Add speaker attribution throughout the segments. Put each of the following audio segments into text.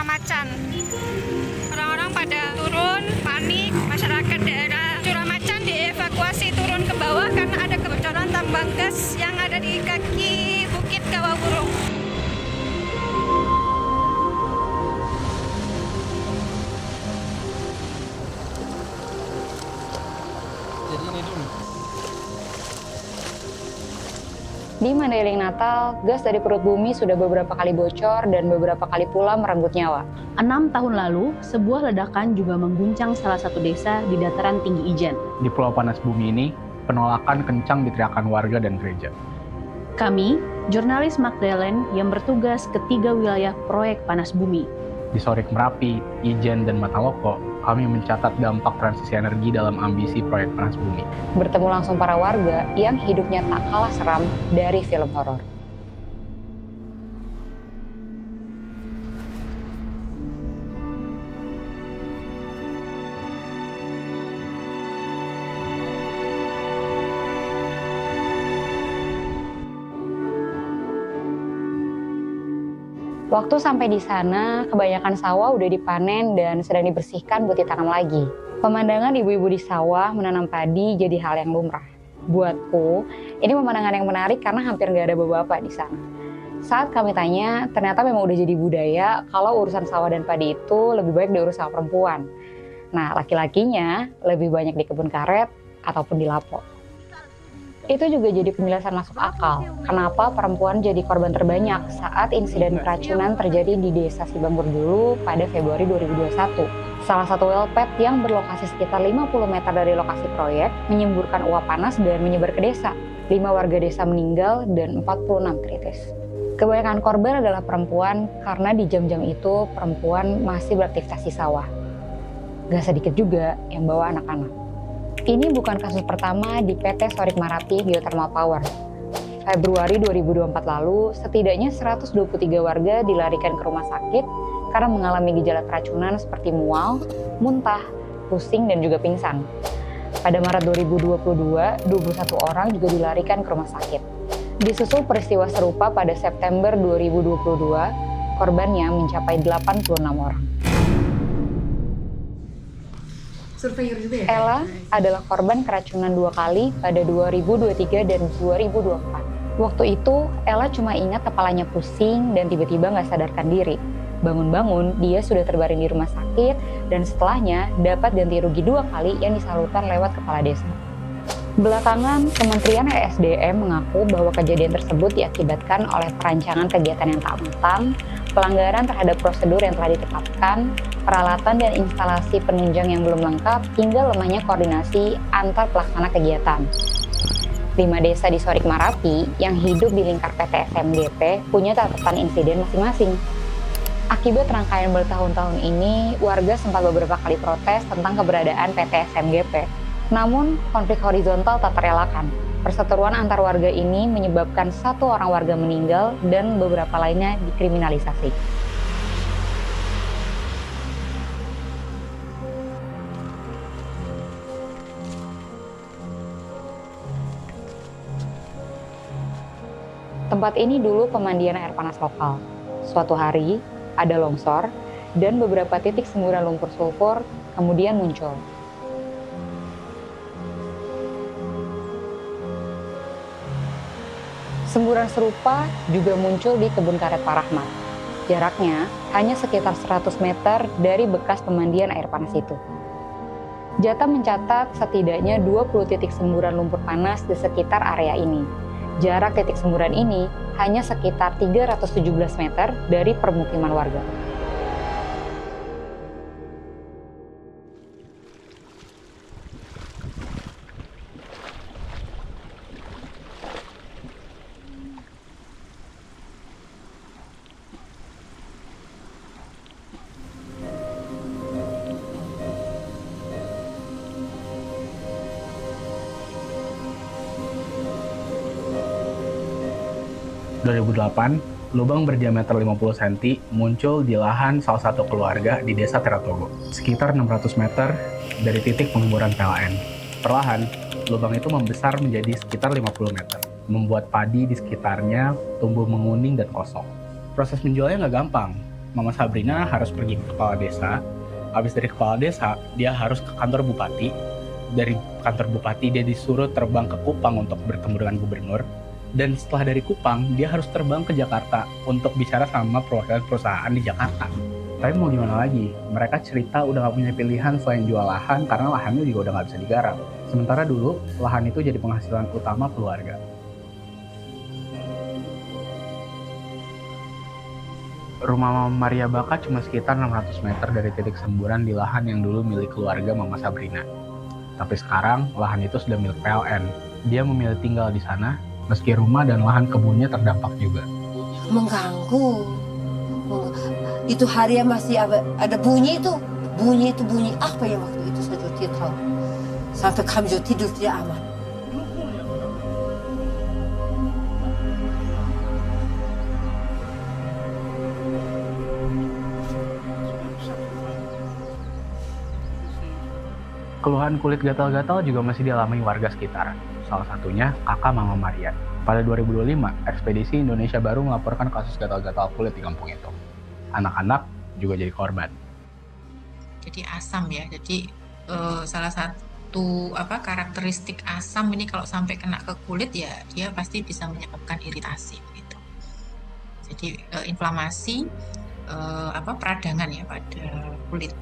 Speaker 1: curah macan. Orang-orang pada turun, panik, masyarakat daerah Curah Macan dievakuasi turun ke bawah karena ada kebocoran tambang gas yang ada di kaki Bukit Kawah-Burung.
Speaker 2: Di Mandailing Natal, gas dari perut bumi sudah beberapa kali bocor dan beberapa kali pula merenggut nyawa.
Speaker 3: 6 tahun lalu, sebuah ledakan juga mengguncang salah satu desa di dataran tinggi Ijen.
Speaker 4: Di Pulau Panas Bumi ini, penolakan kencang diteriakkan warga dan gereja.
Speaker 3: Kami, jurnalis Magdalene yang bertugas ke 3 wilayah proyek Panas Bumi.
Speaker 4: Di Sorik Merapi, Ijen, dan Mataloko, kami mencatat dampak transisi energi dalam ambisi proyek Panas Bumi.
Speaker 2: Bertemu langsung para warga yang hidupnya tak kalah seram dari film horor. Waktu sampai di sana, kebanyakan sawah udah dipanen dan sedang dibersihkan buat ditanam lagi. Pemandangan ibu-ibu di sawah menanam padi jadi hal yang lumrah. Buatku, ini pemandangan yang menarik karena hampir nggak ada bapak-bapak di sana. Saat kami tanya, ternyata memang udah jadi budaya kalau urusan sawah dan padi itu lebih baik diurus sama perempuan. Nah, laki-lakinya lebih banyak di kebun karet ataupun di lapo. Itu juga jadi penjelasan masuk akal, kenapa perempuan jadi korban terbanyak saat insiden keracunan terjadi di Desa Sibanggur dulu pada Februari 2021. Salah satu well pad yang berlokasi sekitar 50 meter dari lokasi proyek menyemburkan uap panas dan menyebar ke desa. 5 warga desa meninggal dan 46 kritis. Kebanyakan korban adalah perempuan karena di jam-jam itu perempuan masih beraktivitas di sawah. Gak sedikit juga yang bawa anak-anak. Ini bukan kasus pertama di PT Sorik Marapi Geothermal Power. Februari 2024 lalu, setidaknya 123 warga dilarikan ke rumah sakit karena mengalami gejala keracunan seperti mual, muntah, pusing, dan juga pingsan. Pada Maret 2022, 21 orang juga dilarikan ke rumah sakit. Disusul peristiwa serupa pada September 2022, korbannya mencapai 86 orang.
Speaker 5: Surveyor juga ya?
Speaker 2: Ella adalah korban keracunan 2 kali pada 2023 dan 2024. Waktu itu, Ella cuma ingat kepalanya pusing dan tiba-tiba nggak sadarkan diri. Bangun-bangun, dia sudah terbaring di rumah sakit dan setelahnya dapat ganti rugi 2 kali yang disalurkan lewat kepala desa. Belakangan, Kementerian ESDM mengaku bahwa kejadian tersebut diakibatkan oleh perancangan kegiatan yang tak matang, pelanggaran terhadap prosedur yang telah ditetapkan, peralatan dan instalasi penunjang yang belum lengkap, hingga lemahnya koordinasi antar pelaksana kegiatan. 5 desa di Sorik Marapi yang hidup di lingkar PT SMGP punya catatan insiden masing-masing. Akibat rangkaian bertahun-tahun ini, warga sempat beberapa kali protes tentang keberadaan PT SMGP. Namun, konflik horizontal tak terelakkan. Perseteruan antar warga ini menyebabkan 1 orang warga meninggal dan beberapa lainnya dikriminalisasi. Tempat ini dulu pemandian air panas lokal. Suatu hari, ada longsor dan beberapa titik semburan lumpur sulfur kemudian muncul. Semburan serupa juga muncul di kebun karet Pak Rahmat. Jaraknya hanya sekitar 100 meter dari bekas pemandian air panas itu. Jata mencatat setidaknya 20 titik semburan lumpur panas di sekitar area ini. Jarak titik semburan ini hanya sekitar 317 meter dari permukiman warga.
Speaker 4: Pada 2008, lubang berdiameter 50 cm muncul di lahan salah satu keluarga di Desa Teratogo, sekitar 600 meter dari titik pengemburan PLN. Perlahan, lubang itu membesar menjadi sekitar 50 meter, membuat padi di sekitarnya tumbuh menguning dan kosong. Proses menjualnya nggak gampang. Mama Sabrina harus pergi ke kepala desa. Habis dari kepala desa, dia harus ke kantor bupati. Dari kantor bupati, dia disuruh terbang ke Kupang untuk bertemu dengan gubernur. Dan setelah dari Kupang, dia harus terbang ke Jakarta untuk bicara sama perwakilan perusahaan di Jakarta. Tapi mau gimana lagi, mereka cerita udah gak punya pilihan selain jual lahan karena lahannya juga udah gak bisa digarap. Sementara dulu, lahan itu jadi penghasilan utama keluarga. Rumah Mama Maria Baka cuma sekitar 600 meter dari titik semburan di lahan yang dulu milik keluarga Mama Sabrina. Tapi sekarang, lahan itu sudah milik PLN. Dia memilih tinggal di sana, meski rumah dan lahan kebunnya terdampak juga.
Speaker 6: Mengganggu. Itu harian masih ada bunyi itu bunyi apa ya waktu itu saya juga tidak tahu. Sampai kami juga tidur tidak aman.
Speaker 4: Keluhan kulit gatal-gatal juga masih dialami warga sekitar. Salah satunya kakak Mama Maria. Pada 2025, Ekspedisi Indonesia Baru melaporkan kasus gatal-gatal kulit di kampung itu. Anak-anak juga jadi korban.
Speaker 7: Jadi asam ya. Jadi salah satu karakteristik asam ini kalau sampai kena ke kulit ya dia pasti bisa menyebabkan iritasi gitu. Jadi inflamasi peradangan ya pada kulit.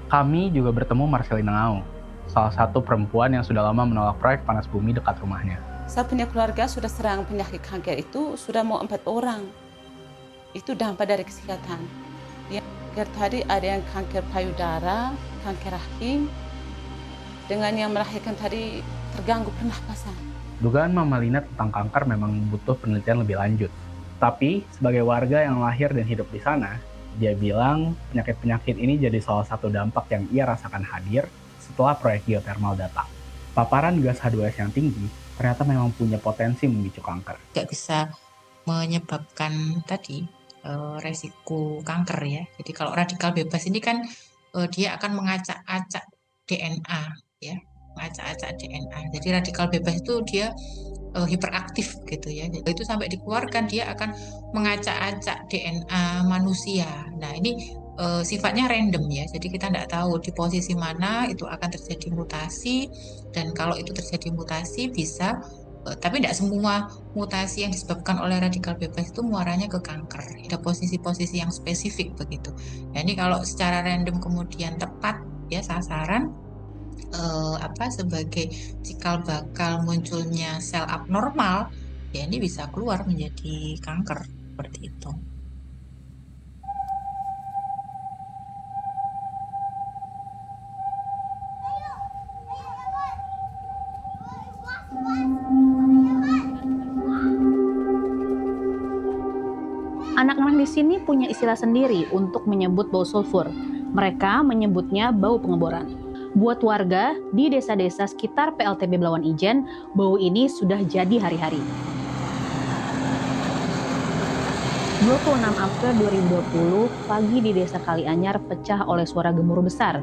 Speaker 4: Kami juga bertemu Marcelina Ngau, salah satu perempuan yang sudah lama menolak proyek panas bumi dekat rumahnya.
Speaker 8: Saya punya keluarga sudah serang penyakit kanker itu sudah mau 4 orang. Itu dampak dari kesehatan. Ya, tadi ada yang kanker payudara, kanker rahim, dengan yang melahirkan tadi terganggu pernapasan.
Speaker 4: Dugaan Mama Lina tentang kanker memang butuh penelitian lebih lanjut. Tapi sebagai warga yang lahir dan hidup di sana, dia bilang penyakit-penyakit ini jadi salah satu dampak yang ia rasakan hadir setelah proyek geothermal datang. Paparan gas H2S yang tinggi ternyata memang punya potensi memicu kanker.
Speaker 7: Tidak bisa menyebabkan tadi resiko kanker ya. Jadi kalau radikal bebas ini kan dia akan mengacak-acak DNA ya, mengacak-acak DNA. Jadi radikal bebas itu dia hiperaktif gitu ya. Jadi itu sampai dikeluarkan dia akan mengacak-acak DNA manusia. Nah ini sifatnya random ya. Jadi kita tidak tahu di posisi mana itu akan terjadi mutasi dan kalau itu terjadi mutasi bisa tapi tidak semua mutasi yang disebabkan oleh radikal bebas itu muaranya ke kanker. Ada posisi-posisi yang spesifik begitu. Nah, ini kalau secara random kemudian tepat ya sasaran sebagai cikal bakal munculnya sel abnormal, ya ini bisa keluar menjadi kanker seperti itu.
Speaker 3: Anak-anak di sini punya istilah sendiri untuk menyebut bau sulfur. Mereka menyebutnya bau pengeboran. Buat warga di desa-desa sekitar PLTP Belawan Ijen, bau ini sudah jadi hari-hari. 26 April 2020, pagi di Desa Kalianyar pecah oleh suara gemuruh besar.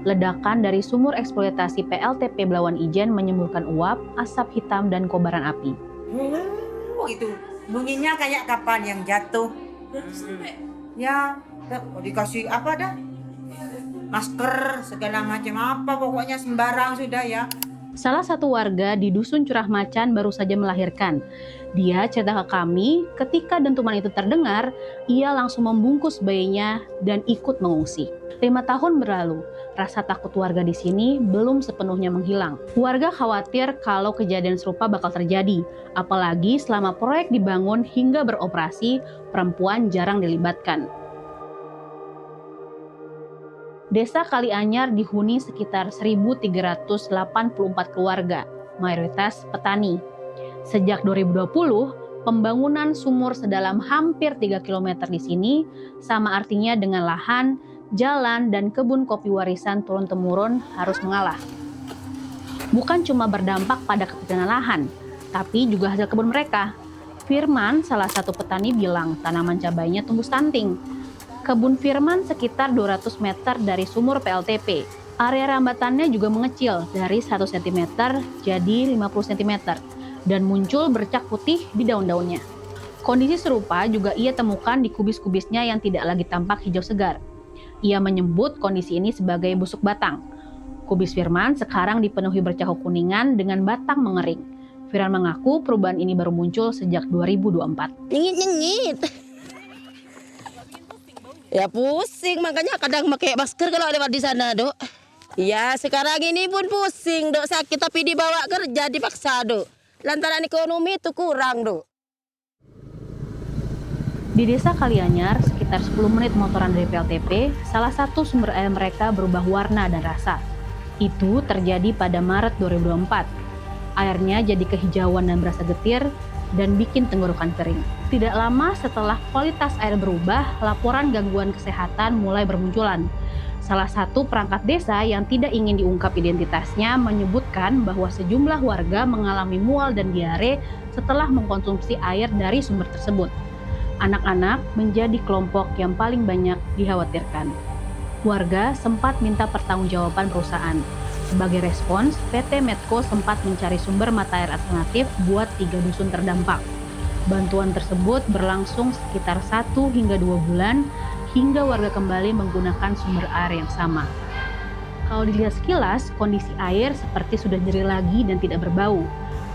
Speaker 3: Ledakan dari sumur eksploitasi PLTP Belawan Ijen menyemburkan uap, asap hitam, dan kobaran api.
Speaker 6: Itu bunyinya kayak kapan yang jatuh. Ya, dikasih apa dah? Masker, segala macam apa, pokoknya sembarang sudah ya.
Speaker 3: Salah satu warga di Dusun Curah Macan baru saja melahirkan. Dia cerita ke kami, ketika dentuman itu terdengar, ia langsung membungkus bayinya dan ikut mengungsi. 5 tahun berlalu, rasa takut warga di sini belum sepenuhnya menghilang. Warga khawatir kalau kejadian serupa bakal terjadi, apalagi selama proyek dibangun hingga beroperasi, perempuan jarang dilibatkan. Desa Kalianyar dihuni sekitar 1.384 keluarga, mayoritas petani. Sejak 2020, pembangunan sumur sedalam hampir 3 km di sini sama artinya dengan lahan, jalan, dan kebun kopi warisan turun-temurun harus mengalah. Bukan cuma berdampak pada ketersediaan lahan, tapi juga hasil kebun mereka. Firman, salah satu petani, bilang tanaman cabainya tumbuh stunting. Kebun Firman sekitar 200 meter dari sumur PLTP. Area rambatannya juga mengecil dari 1 cm jadi 50 cm dan muncul bercak putih di daun-daunnya. Kondisi serupa juga ia temukan di kubis-kubisnya yang tidak lagi tampak hijau segar. Ia menyebut kondisi ini sebagai busuk batang. Kubis Firman sekarang dipenuhi bercahuk kuningan dengan batang mengering. Firman mengaku perubahan ini baru muncul sejak 2024.
Speaker 9: Nyengit-nyengit. Ya pusing, makanya kadang pakai masker kalau lewat di sana, Dok. Ya sekarang ini pun pusing, Dok, sakit tapi dibawa kerja dipaksa, Dok. Lantaran ekonomi itu kurang, Dok.
Speaker 3: Di desa Kalianyar, sekitar 10 menit motoran dari PLTP, salah satu sumber air mereka berubah warna dan rasa. Itu terjadi pada Maret 2024. Airnya jadi kehijauan dan berasa getir, dan bikin tenggorokan kering. Tidak lama setelah kualitas air berubah, laporan gangguan kesehatan mulai bermunculan. Salah satu perangkat desa yang tidak ingin diungkap identitasnya menyebutkan bahwa sejumlah warga mengalami mual dan diare setelah mengkonsumsi air dari sumber tersebut. Anak-anak menjadi kelompok yang paling banyak dikhawatirkan. Warga sempat minta pertanggungjawaban perusahaan. Sebagai respons, PT Medco sempat mencari sumber mata air alternatif buat 3 dusun terdampak. Bantuan tersebut berlangsung sekitar 1 hingga 2 bulan, hingga warga kembali menggunakan sumber air yang sama. Kalau dilihat sekilas, kondisi air seperti sudah jernih lagi dan tidak berbau.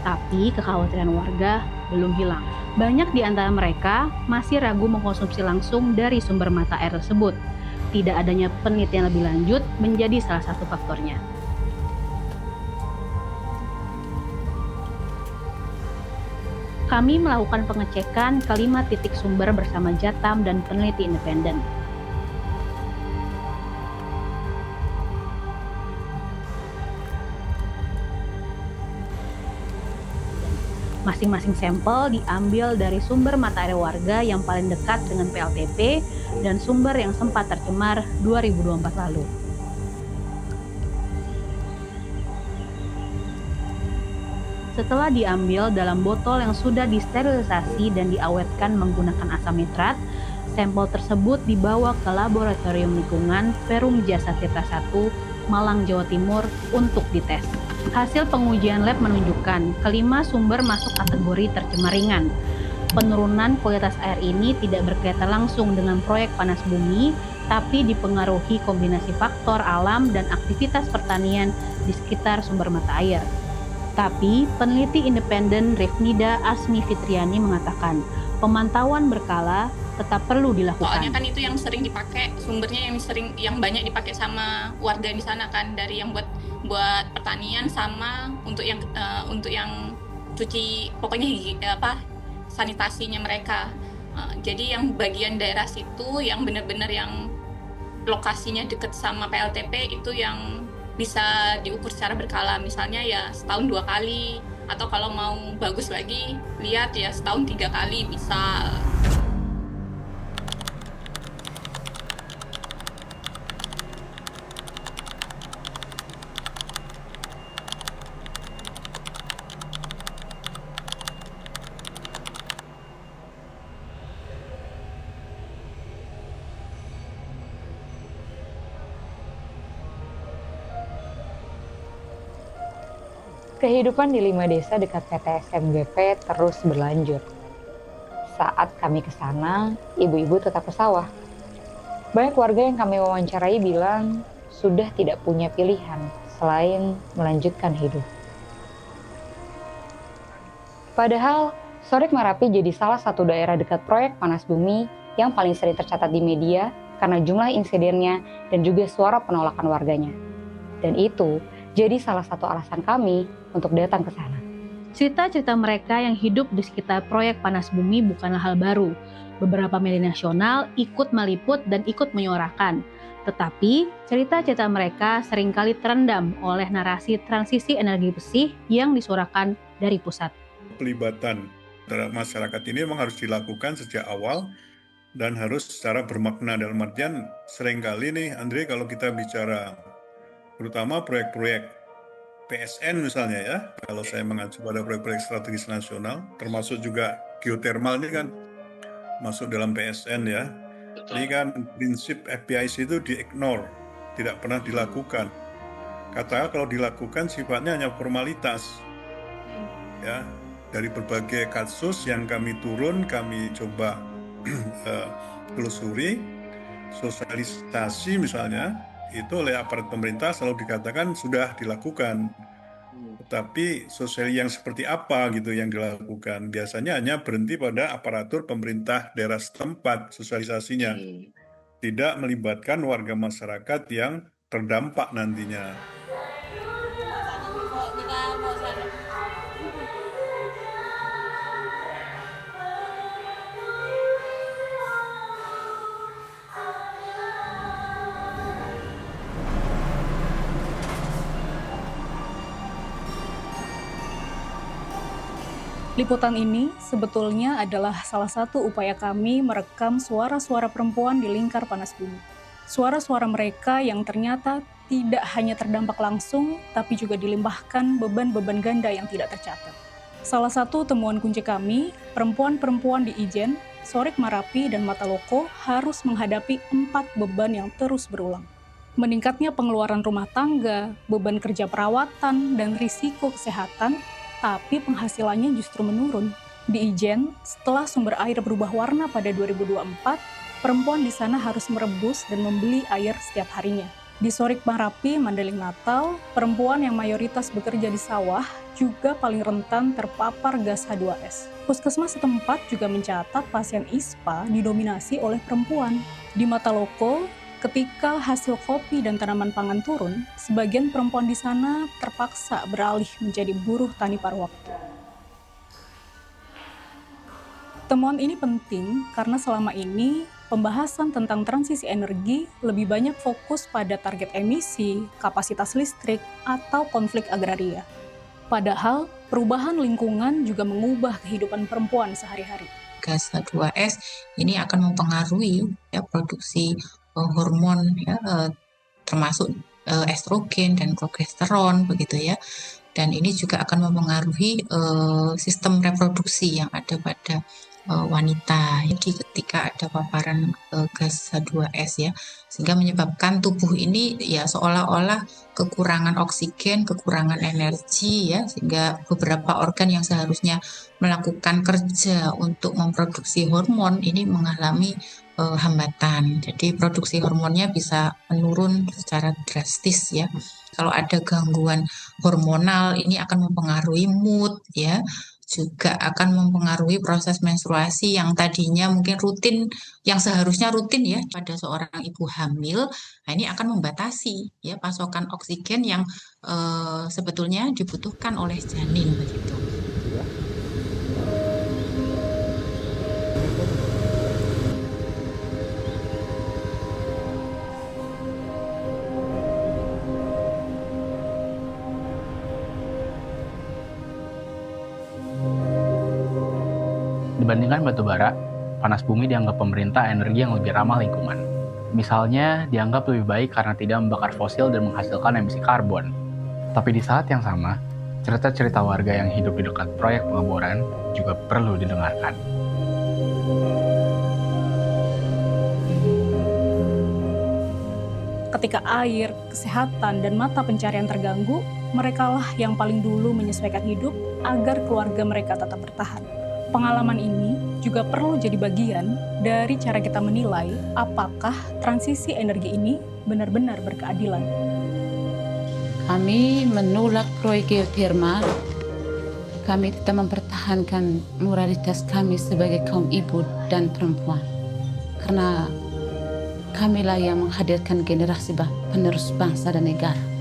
Speaker 3: Tapi kekhawatiran warga belum hilang. Banyak di antara mereka masih ragu mengkonsumsi langsung dari sumber mata air tersebut. Tidak adanya penelitian lebih lanjut menjadi salah satu faktornya. Kami melakukan pengecekan ke 5 titik sumber bersama Jatam dan peneliti independen. Masing-masing sampel diambil dari sumber mata air warga yang paling dekat dengan PLTP dan sumber yang sempat tercemar 2024 lalu. Setelah diambil dalam botol yang sudah disterilisasi dan diawetkan menggunakan asam nitrat, sampel tersebut dibawa ke Laboratorium Lingkungan Perum Jasa Tirta I, Malang, Jawa Timur untuk dites. Hasil pengujian lab menunjukkan kelima sumber masuk kategori tercemar ringan. Penurunan kualitas air ini tidak berkaitan langsung dengan proyek panas bumi, tapi dipengaruhi kombinasi faktor alam dan aktivitas pertanian di sekitar sumber mata air. Tapi peneliti independen Rifnida Asmi Fitriani mengatakan pemantauan berkala tetap perlu dilakukan.
Speaker 10: Soalnya kan itu yang sering dipakai, sumbernya yang banyak dipakai sama warga di sana kan, dari yang buat pertanian sama untuk yang cuci, pokoknya sanitasinya mereka. Jadi yang bagian daerah situ yang benar-benar yang lokasinya dekat sama PLTP itu yang bisa diukur secara berkala, misalnya ya setahun 2 kali, atau kalau mau bagus lagi lihat ya setahun 3 kali misal.
Speaker 2: Kehidupan di 5 desa dekat PT SMGP terus berlanjut. Saat kami ke sana, ibu-ibu tetap ke sawah. Banyak warga yang kami wawancarai bilang sudah tidak punya pilihan selain melanjutkan hidup. Padahal, Sorik Marapi jadi salah satu daerah dekat proyek panas bumi yang paling sering tercatat di media karena jumlah insidennya dan juga suara penolakan warganya. Dan itu jadi salah satu alasan kami untuk datang ke sana.
Speaker 3: Cerita-cerita mereka yang hidup di sekitar proyek panas bumi bukanlah hal baru. Beberapa media nasional ikut meliput dan ikut menyuarakan. Tetapi, cerita-cerita mereka seringkali terendam oleh narasi transisi energi bersih yang disuarakan dari pusat.
Speaker 11: Pelibatan terhadap masyarakat ini memang harus dilakukan sejak awal dan harus secara bermakna. Dalam artian seringkali nih Andre, kalau kita bicara terutama proyek-proyek PSN misalnya ya, kalau saya mengacu pada proyek-proyek strategis nasional, termasuk juga geothermal ini kan masuk dalam PSN ya. Ini kan prinsip FPIC itu di-ignore, tidak pernah dilakukan. Katakan kalau dilakukan sifatnya hanya formalitas ya. Dari berbagai kasus yang kami turun, kami coba telusuri, sosialisasi misalnya, itu oleh aparat pemerintah selalu dikatakan sudah dilakukan. Tetapi sosial yang seperti apa gitu yang dilakukan? Biasanya hanya berhenti pada aparatur pemerintah daerah setempat sosialisasinya. Tidak melibatkan warga masyarakat yang terdampak nantinya.
Speaker 12: Liputan ini sebetulnya adalah salah satu upaya kami merekam suara-suara perempuan di lingkar panas bumi. Suara-suara mereka yang ternyata tidak hanya terdampak langsung, tapi juga dilimpahkan beban-beban ganda yang tidak tercatat. Salah satu temuan kunci kami, perempuan-perempuan di Ijen, Sorik Marapi, dan Mataloko harus menghadapi 4 beban yang terus berulang. Meningkatnya pengeluaran rumah tangga, beban kerja perawatan, dan risiko kesehatan, tapi penghasilannya justru menurun. Di Ijen, setelah sumber air berubah warna pada 2024, perempuan di sana harus merebus dan membeli air setiap harinya. Di Sorik Marapi, Mandailing Natal, perempuan yang mayoritas bekerja di sawah juga paling rentan terpapar gas H2S. Puskesmas setempat juga mencatat pasien ISPA didominasi oleh perempuan. Di Mataloko, ketika hasil kopi dan tanaman pangan turun, sebagian perempuan di sana terpaksa beralih menjadi buruh tani paruh waktu. Temuan ini penting karena selama ini pembahasan tentang transisi energi lebih banyak fokus pada target emisi, kapasitas listrik, atau konflik agraria. Padahal perubahan lingkungan juga mengubah kehidupan perempuan sehari-hari.
Speaker 7: Gas H2S ini akan mempengaruhi produksi hormon termasuk estrogen dan progesteron begitu ya, dan ini juga akan mempengaruhi sistem reproduksi yang ada pada wanita. Jadi ketika ada paparan gas H2S ya, sehingga menyebabkan tubuh ini ya seolah-olah kekurangan oksigen, kekurangan energi ya, sehingga beberapa organ yang seharusnya melakukan kerja untuk memproduksi hormon ini mengalami hambatan. Jadi produksi hormonnya bisa menurun secara drastis ya. Kalau ada gangguan hormonal ini akan mempengaruhi mood ya, juga akan mempengaruhi proses menstruasi yang tadinya mungkin rutin, yang seharusnya rutin ya pada seorang ibu hamil. Nah, ini akan membatasi ya pasokan oksigen yang sebetulnya dibutuhkan oleh janin begitu.
Speaker 4: Dibandingkan batu bara, panas bumi dianggap pemerintah energi yang lebih ramah lingkungan. Misalnya, dianggap lebih baik karena tidak membakar fosil dan menghasilkan emisi karbon. Tapi di saat yang sama, cerita-cerita warga yang hidup di dekat proyek pengeboran juga perlu didengarkan.
Speaker 12: Ketika air, kesehatan, dan mata pencarian terganggu, merekalah yang paling dulu menyesuaikan hidup agar keluarga mereka tetap bertahan. Pengalaman ini juga perlu jadi bagian dari cara kita menilai apakah transisi energi ini benar-benar berkeadilan.
Speaker 8: Kami menolak proyek geotermal. Kami tetap mempertahankan moralitas kami sebagai kaum ibu dan perempuan. Karena kamilah yang menghadirkan generasi penerus bangsa dan negara.